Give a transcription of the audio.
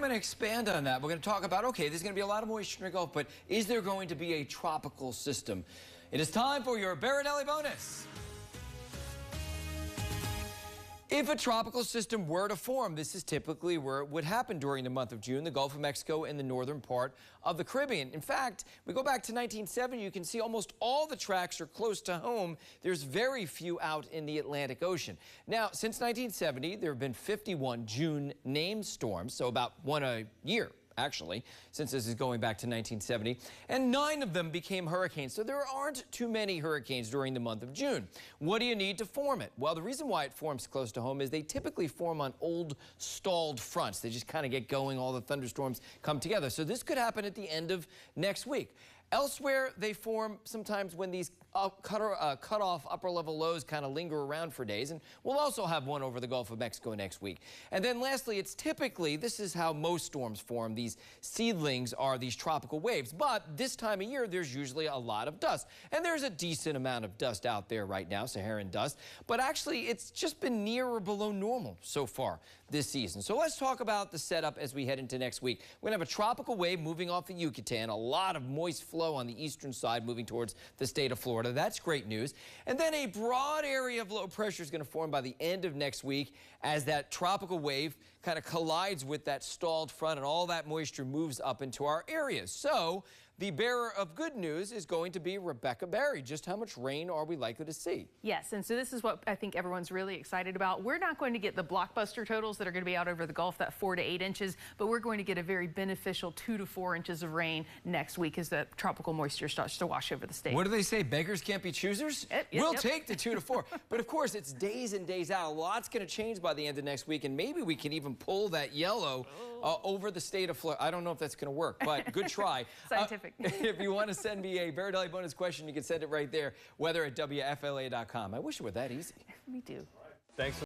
going to expand on that. We're going to talk about, okay, there's going to be a lot of moisture in the Gulf, but is there going to be a tropical system? It is time for your Berardelli bonus. If a tropical system were to form, this is typically where it would happen during the month of June, the Gulf of Mexico and the northern part of the Caribbean. In fact, we go back to 1970, you can see almost all the tracks are close to home. There's very few out in the Atlantic Ocean. Now, since 1970, there have been 51 June named storms, so about one a year, actually, since this is going back to 1970, and 9 of them became hurricanes. So there aren't too many hurricanes during the month of June. What do you need to form it? Well, the reason why it forms close to home is they typically form on old stalled fronts. They just kind of get going, all the thunderstorms come together. So this could happen at the end of next week. Elsewhere, they form sometimes when these cut-off upper-level lows kind of linger around for days, and we'll also have one over the Gulf of Mexico next week. And then lastly, it's typically, this is how most storms form, these seedlings are these tropical waves, but this time of year, there's usually a lot of dust. And there's a decent amount of dust out there right now, Saharan dust, but actually, it's just been near or below normal so far this season. So let's talk about the setup as we head into next week. We're going to have a tropical wave moving off the Yucatan, a lot of moist flow on the eastern side moving towards the state of Florida. That's great news. And then a broad area of low pressure is going to form by the end of next week as that tropical wave kind of collides with that stalled front and all that moisture moves up into our areas. So the bearer of good news is going to be Rebecca Barry. Just how much rain are we likely to see? Yes, and so this is what I think everyone's really excited about. We're not going to get the blockbuster totals that are going to be out over the Gulf, that 4 to 8 inches, but we're going to get a very beneficial 2 to 4 inches of rain next week as the tropical moisture starts to wash over the state. What do they say? Beggars can't be choosers? We'll take the 2 to 4. But of course, it's days and days out. A lot's going to change by the end of next week, and maybe we can even pull that yellow over the state of Florida. I don't know if that's going to work, but good try. Scientific. If you want to send me a Berardelli bonus question, you can send it right there, weather@WFLA.com. I wish it were that easy. Me too. Thanks.